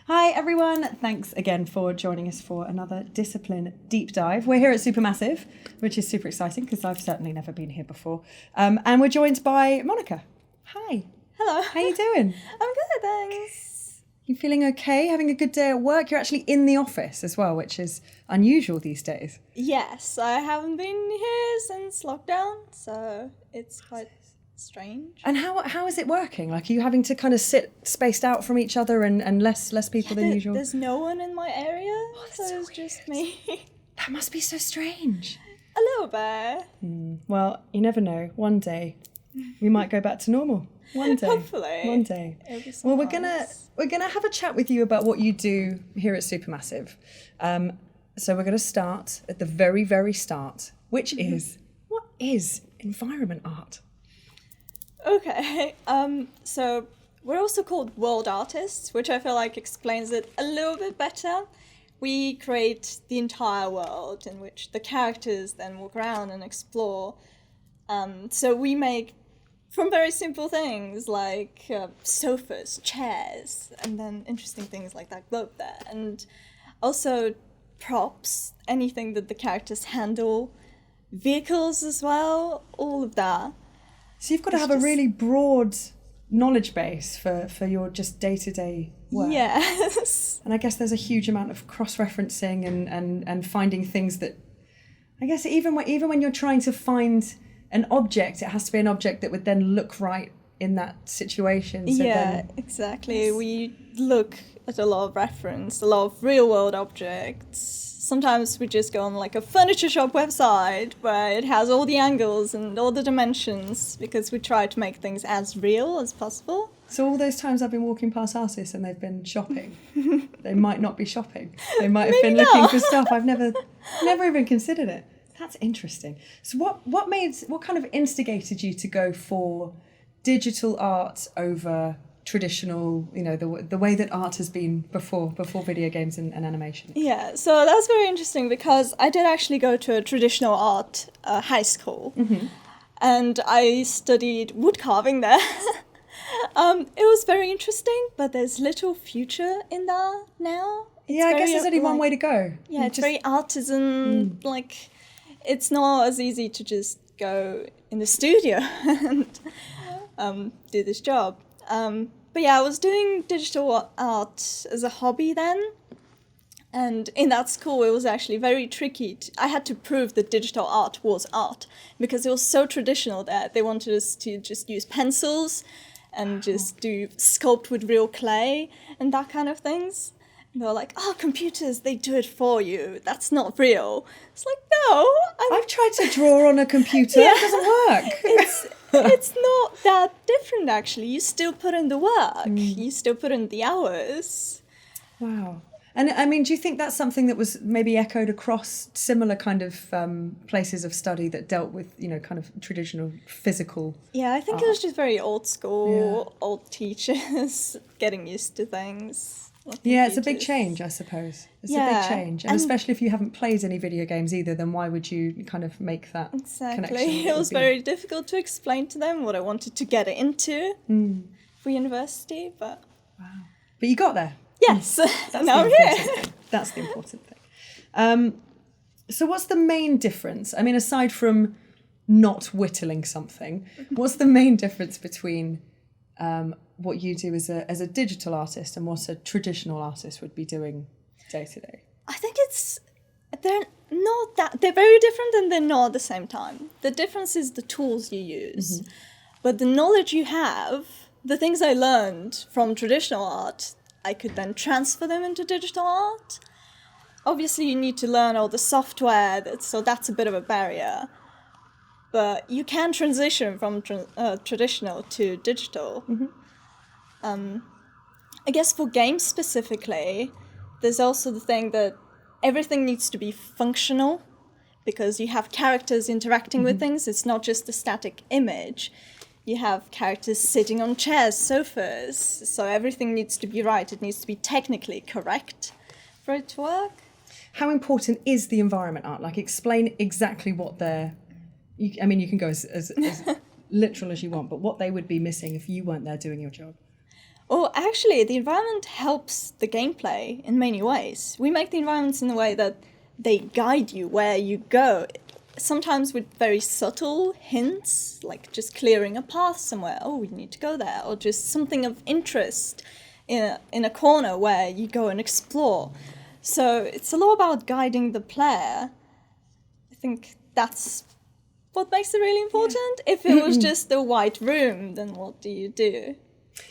Hi everyone, thanks again for joining us for another discipline deep dive. We're here at Supermassive, which is super exciting because I've certainly never been here before. And we're joined by Monika. Hi. Hello. How you doing? I'm good, thanks. You feeling okay? Having a good day at work? You're actually in the office as well, which is unusual these days. Yes, I haven't been here since lockdown, so it's quite strange. And how is it working? Like, are you having to kind of sit spaced out from each other and less people than usual? There's no one in my area, so so it's just me. That must be so strange. A little bit. Well, you never know. One day we might go back to normal. One day. Hopefully. One day. It'll be so Well, nice. we're gonna have a chat with you about what you do here at Supermassive. So we're gonna start at the very, very start, which is, what is environment art? Okay, so we're also called world artists, which I feel like explains it a little bit better. We create the entire world in which the characters then walk around and explore. So we make from very simple things like sofas, chairs, and then interesting things like that globe there. And also props, anything that the characters handle, vehicles as well, all of that. So you've got to have a really broad knowledge base for your just day-to-day work. Yes. And I guess there's a huge amount of cross-referencing and finding things that, I guess even when you're trying to find an object, it has to be an object that would then look right in that situation. So exactly. Yes. We look at a lot of reference, a lot of real-world objects. Sometimes we just go on like a furniture shop website where it has all the angles and all the dimensions because we try to make things as real as possible. So all those times I've been walking past houses and they've been shopping, they might not be shopping. They might have been looking for stuff. I've never even considered it. That's interesting. So what kind of instigated you to go for digital art over traditional, the way that art has been before video games and animation? Yeah, so that's very interesting because I did actually go to a traditional art high school, and I studied wood carving there. It was very interesting, but there's little future in that now. I guess there's only one way to go. Yeah, it's very artisan, like it's not as easy to just go in the studio and do this job. But yeah, I was doing digital art as a hobby then. And in that school, it was actually very tricky. I had to prove that digital art was art because it was so traditional that they wanted us to just use pencils and just do sculpt with real clay and that kind of things. And they were like, computers, they do it for you. That's not real. It's like, no. I've tried to draw on a computer. It doesn't work. It's not that different, actually. You still put in the work. You still put in the hours. Wow. And I mean, do you think that's something that was maybe echoed across similar kind of places of study that dealt with, kind of traditional physical Yeah, I think art? it was just very old school, old teachers getting used to things. Yeah, it's a big change, I suppose. It's a big change. And especially if you haven't played any video games either, then why would you kind of make that connection? Exactly. It was very difficult to explain to them what I wanted to get into for university, but... Wow. But you got there. Yes. Now I'm here. That's the important thing. So what's the main difference? I mean, aside from not whittling something, what's the main difference between... what you do as a digital artist and what a traditional artist would be doing day to day? I think they're very different and they're not at the same time. The difference is the tools you use. But the knowledge you have, the things I learned from traditional art, I could then transfer them into digital art. Obviously, you need to learn all the software, so that's a bit of a barrier. But you can transition from traditional to digital. I guess for games specifically, there's also the thing that everything needs to be functional because you have characters interacting with things. It's not just a static image. You have characters sitting on chairs, sofas, so everything needs to be right. It needs to be technically correct for it to work. How important is the environment art? Like, explain exactly what they're... you can go as literal as you want, but what they would be missing if you weren't there doing your job. Well, actually, the environment helps the gameplay in many ways. We make the environments in a way that they guide you where you go. Sometimes with very subtle hints, like just clearing a path somewhere. Oh, we need to go there. Or just something of interest in a corner where you go and explore. So it's a lot about guiding the player. I think that's what makes it really important. If it was just a white room, then what do you do?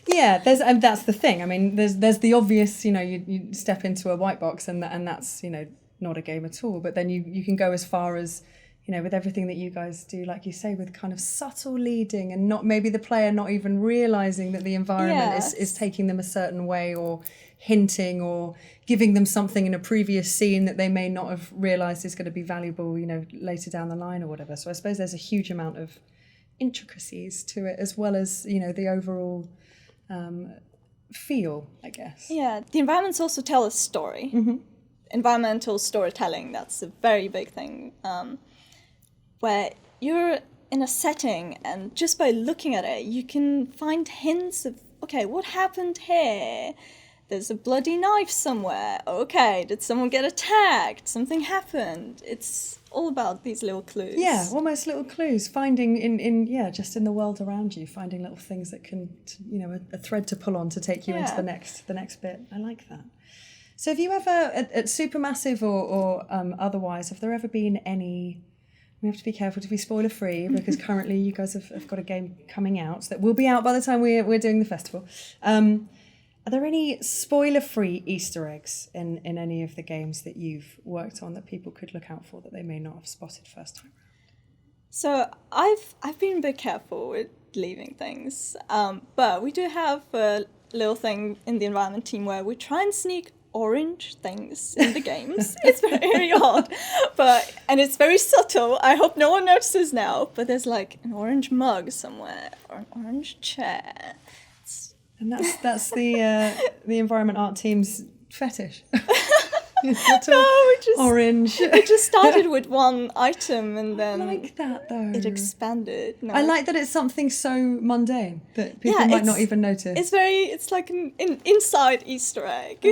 Yeah, that's the thing. I mean, there's the obvious, you step into a white box and that's, not a game at all. But then you can go as far as, with everything that you guys do, like you say, with kind of subtle leading and not maybe the player not even realising that the environment is taking them a certain way or hinting or giving them something in a previous scene that they may not have realised is going to be valuable, later down the line or whatever. So I suppose there's a huge amount of intricacies to it as well as, the overall feel, I guess. Yeah, the environments also tell a story. Environmental storytelling, that's a very big thing. Where you're in a setting and just by looking at it, you can find hints of, okay, what happened here? There's a bloody knife somewhere. Okay, did someone get attacked? Something happened. It's all about these little clues. Yeah, almost little clues. Finding just in the world around you, finding little things that can, a thread to pull on to take you into the next bit. I like that. So have you ever, at Supermassive or otherwise, have there ever been any... We have to be careful to be spoiler-free because currently you guys have got a game coming out that will be out by the time we're doing the festival. Are there any spoiler-free Easter eggs in any of the games that you've worked on that people could look out for that they may not have spotted first time around? So I've been a bit careful with leaving things, but we do have a little thing in the environment team where we try and sneak orange things in the games. It's very odd, and it's very subtle. I hope no one notices now, but there's like an orange mug somewhere or an orange chair. And that's the environment art team's fetish. Orange. It just started with one item and then I like that though. It expanded. No. I like that it's something so mundane that people might not even notice. It's like an inside Easter egg.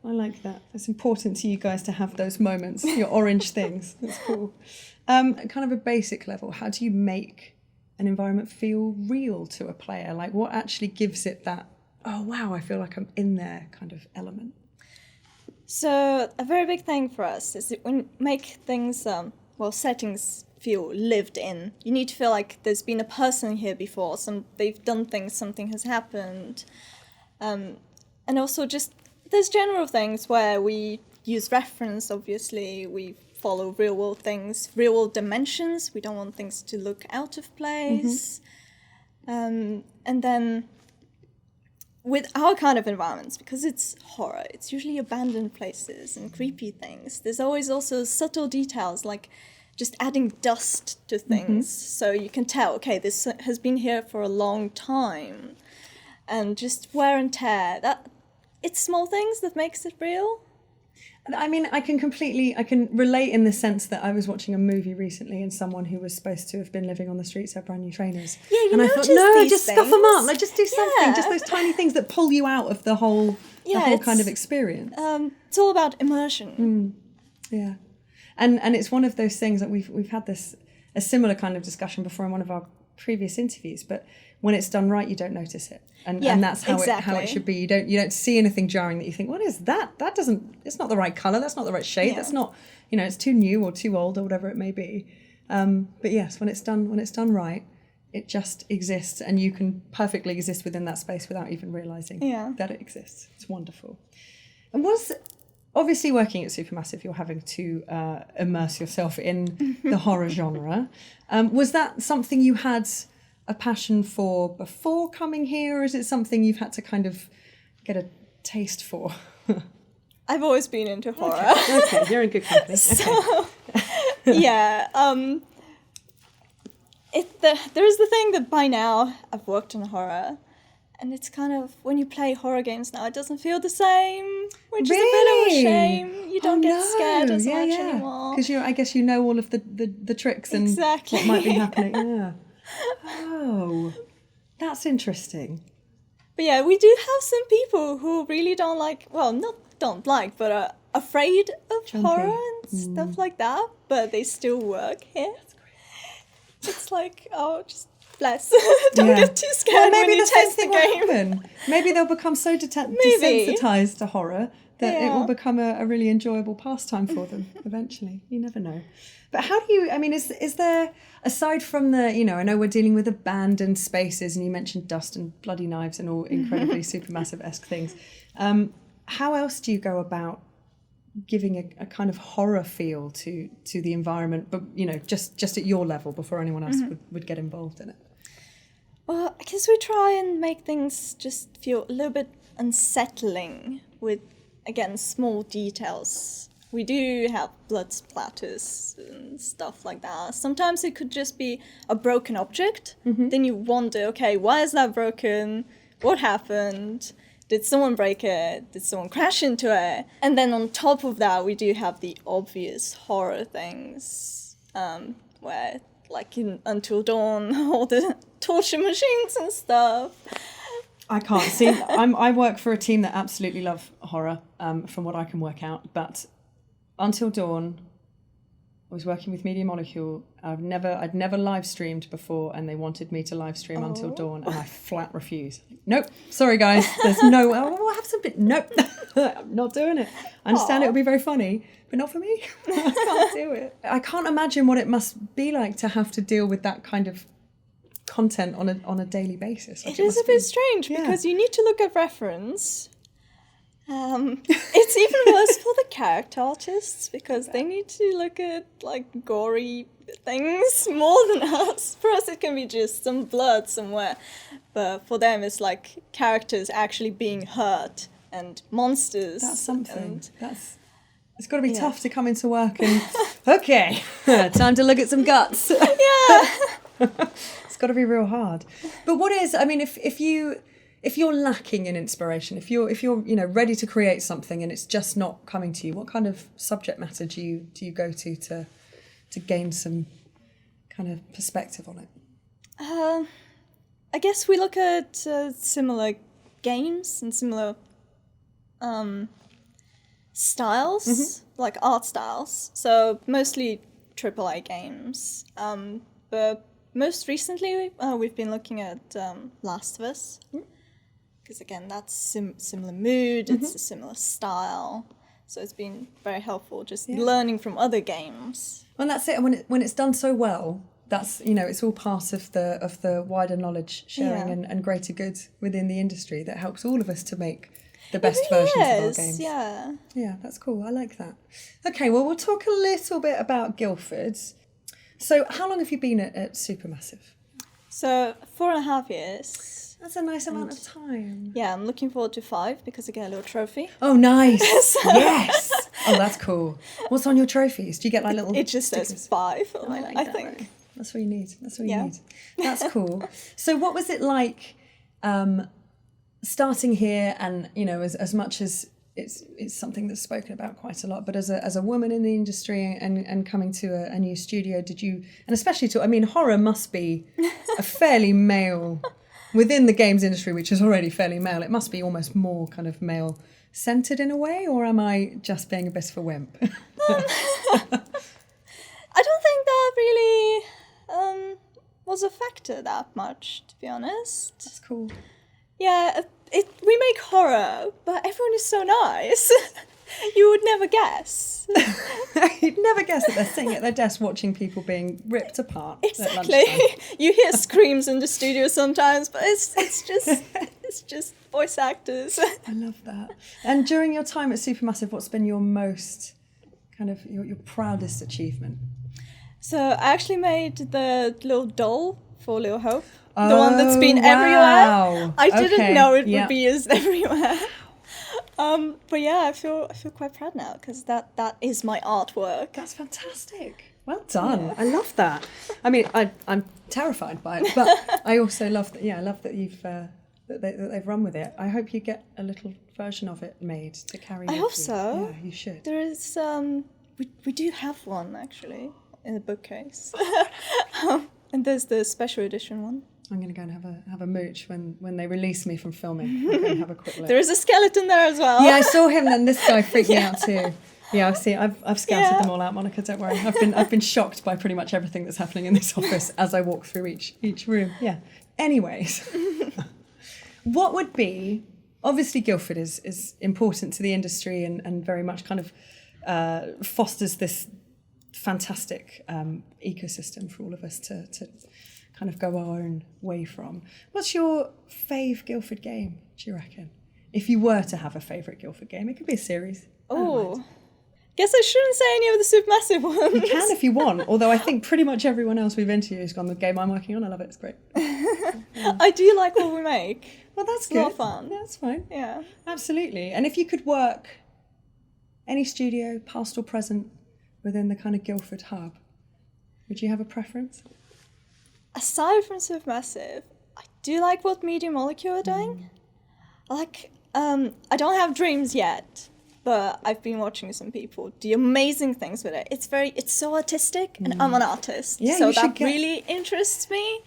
I like that. It's important to you guys to have those moments, your orange things. That's cool. Kind of a basic level, how do you make an environment feel real to a player? Like what actually gives it that, oh wow, I feel like I'm in there kind of element? So a very big thing for us is that when you make things, settings feel lived in. You need to feel like there's been a person here before, they've done things, something has happened. And also just, there's general things where we use reference, obviously, we follow real-world things, real-world dimensions. We don't want things to look out of place. And then with our kind of environments, because it's horror, it's usually abandoned places and creepy things. There's always also subtle details, like just adding dust to things, so you can tell, okay, this has been here for a long time. And just wear and tear. It's small things that makes it real. I mean, I can relate in the sense that I was watching a movie recently and someone who was supposed to have been living on the streets had brand new trainers. Yeah, and I thought, just stuff them up. Like, just do something. Just those tiny things that pull you out of the whole kind of experience. It's all about immersion. Yeah. And it's one of those things that we've had a similar kind of discussion before in one of our previous interviews, but when it's done right, you don't notice it, and that's how it should be. You don't see anything jarring that you think, what is that? That doesn't. It's not the right color. That's not the right shade. That's not. It's too new or too old or whatever it may be. But yes, when it's done right, it just exists, and you can perfectly exist within that space without even realizing that it exists. It's wonderful. And obviously working at Supermassive, you're having to immerse yourself in the horror genre. Was that something you had a passion for before coming here, or is it something you've had to kind of get a taste for? I've always been into horror. Okay, you're in good company. So, yeah. There is the thing that by now I've worked in horror, and it's kind of, when you play horror games now, it doesn't feel the same, which is a bit of a shame. You don't get scared as much anymore. Because I guess you know all of the tricks and what might be happening. Yeah. Oh, that's interesting. But yeah, we do have some people who really don't like, well, not don't like, but are afraid of Jumpy. horror and stuff like that, but they still work here. That's great. It's like, oh, just bless. Don't Yeah. get too scared when you same test the thing will game. happen. Maybe they'll become so Maybe. desensitized to horror that it Yeah. will become a really enjoyable pastime for them eventually. You never know. But how do you, I mean, is there, aside from the, you know, I know we're dealing with abandoned spaces and you mentioned dust and bloody knives and all incredibly Supermassive-esque things. How else do you go about giving a kind of horror feel to the environment, but, you know, just at your level before anyone else would get involved in it? Well, I guess we try and make things just feel a little bit unsettling with, again, small details. We do have blood splatters and stuff like that. Sometimes it could just be a broken object. Then you wonder, okay, why is that broken? What happened? Did someone break it? Did someone crash into it? And then on top of that, we do have the obvious horror things, where, like in Until Dawn, all the torture machines and stuff. I can't see. I work for a team that absolutely love horror, from what I can work out. But Until Dawn, I was working with Media Molecule. I'd never live streamed before, and they wanted me to live stream Until Dawn, and I flat refused. Nope, sorry guys, there's no. I'll have some bit. Nope, I'm not doing it. I understand it would be very funny, but not for me. I can't do it. I can't imagine what it must be like to have to deal with that kind of content on a daily basis. Like It is a bit strange because you need to look at reference. It's even worse for the character artists because they need to look at like gory things more than us. For us it can be just some blood somewhere, but for them it's like characters actually being hurt and monsters. That's something. And It's got to be tough to come into work and okay, time to look at some guts. yeah. It's got to be real hard. But what is? I mean, if you're lacking in inspiration, if you're you know ready to create something and it's just not coming to you, what kind of subject matter do you go to gain some kind of perspective on it? I guess we look at similar games and similar styles, like art styles. So mostly AAA games. But most recently, we've been looking at Last of Us. Because again, that's similar mood, it's a similar style. So it's been very helpful just learning from other games. Well, that's it. And when it's done so well, that's, you know, it's all part of the wider knowledge sharing and greater good within the industry that helps all of us to make the best versions of our games. Yeah. Yeah, that's cool. I like that. Okay, well, we'll talk a little bit about Guildford. So how long have you been at Supermassive? So 4.5 years. That's a nice amount of time. Yeah, I'm looking forward to 5 because I get a little trophy. Oh, nice. Yes. Oh, that's cool. What's on your trophies? Do you get like little It just stickers? says 5, I like I that, think. right? That's what you need. That's what you need. That's cool. So what was it like starting here and, you know, as much as it's something that's spoken about quite a lot, but as a woman in the industry and coming to a new studio, did you, and especially to, I mean, horror must be a fairly male, within the games industry, which is already fairly male, it must be almost more kind of male-centred in a way, or am I just being a bit of a wimp? I don't think that really was a factor that much, to be honest. That's cool. Yeah, we make horror, but everyone is so nice. You would never guess. You'd never guess that they're sitting at their desk watching people being ripped apart. Exactly. You hear screams in the studio sometimes, but it's just voice actors. I love that. And during your time at Supermassive, what's been your most kind of your proudest achievement? So I actually made the little doll for Little Hope. The one that's been everywhere. I didn't know it would be used everywhere. But yeah, I feel quite proud now because that is my artwork. That's fantastic. Well done. Yeah. I love that. I mean, I'm terrified by it, but I also love that. Yeah, I love that you've that they've run with it. I hope you get a little version of it made to carry. I hope so. Yeah, you should. There is we do have one actually in the bookcase. And there's the special edition one. I'm going to go and have a mooch when they release me from filming. I'm going to have a quick look. There is a skeleton there as well. Yeah, I saw him, and this guy freaked me out too. Yeah, I've scouted them all out, Monica. Don't worry. I've been shocked by pretty much everything that's happening in this office as I walk through each room. Yeah. Anyways, what would be, obviously Guildford is important to the industry and very much kind of fosters this fantastic ecosystem for all of us to kind of go our own way from. What's your fave Guildford game, do you reckon? If you were to have a favourite Guildford game, it could be a series. Oh, guess I shouldn't say any of the Supermassive ones. You can if you want, although I think pretty much everyone else we've interviewed has gone, the game I'm working on, I love it, it's great. Yeah. I do like what we make. Well, that's It's good. a lot of fun. Yeah, that's fine. Yeah. Absolutely. And if you could work any studio, past or present, within the kind of Guildford hub, would you have a preference? Aside from Supermassive, I do like what Media Molecule are doing. I don't have dreams yet, but I've been watching some people do amazing things with it. It's so artistic, and I'm an artist, Yeah, so you should that really interests me.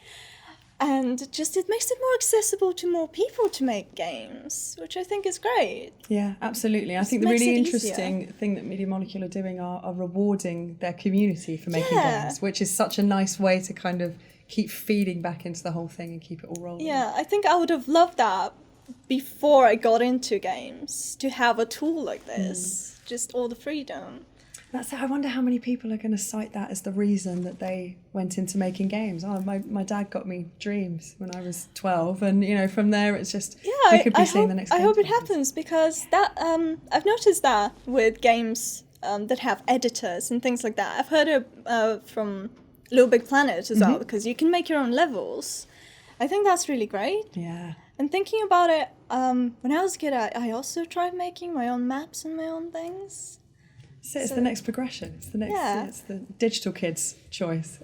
And just it makes it more accessible to more people to make games, which I think is great. Yeah, absolutely. I think the makes really it interesting thing that Media Molecule are doing are rewarding their community for making Yeah. games, which is such a nice way to kind of keep feeding back into the whole thing and keep it all rolling. Yeah, I think I would have loved that before I got into games, to have a tool like this, just all the freedom. That's it. I wonder how many people are going to cite that as the reason that they went into making games. Oh, my dad got me Dreams when I was 12, and from there it's just we could be seeing the next. I hope it games. happens, because that I've noticed that with games that have editors and things like that. I've heard it from Little Big Planet as well, because you can make your own levels. I think that's really great. Yeah. And thinking about it, when I was a kid, I also tried making my own maps and my own things. So it's the next progression. It's the next. Yeah. It's the digital kids' choice.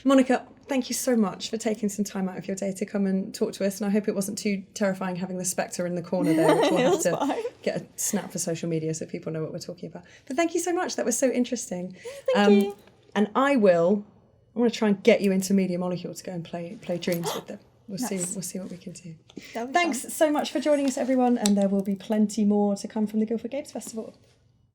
Monica, thank you so much for taking some time out of your day to come and talk to us. And I hope it wasn't too terrifying having the spectre in the corner there, which we'll have to fine. get a snap for social media so people know what we're talking about. But thank you so much. That was so interesting. Thank you. And I want to try and get you into Media Molecule to go and play Dreams with them. We'll see what we can do. That would be Thanks fun. so much for joining us, everyone. And there will be plenty more to come from the Guildford Games Festival.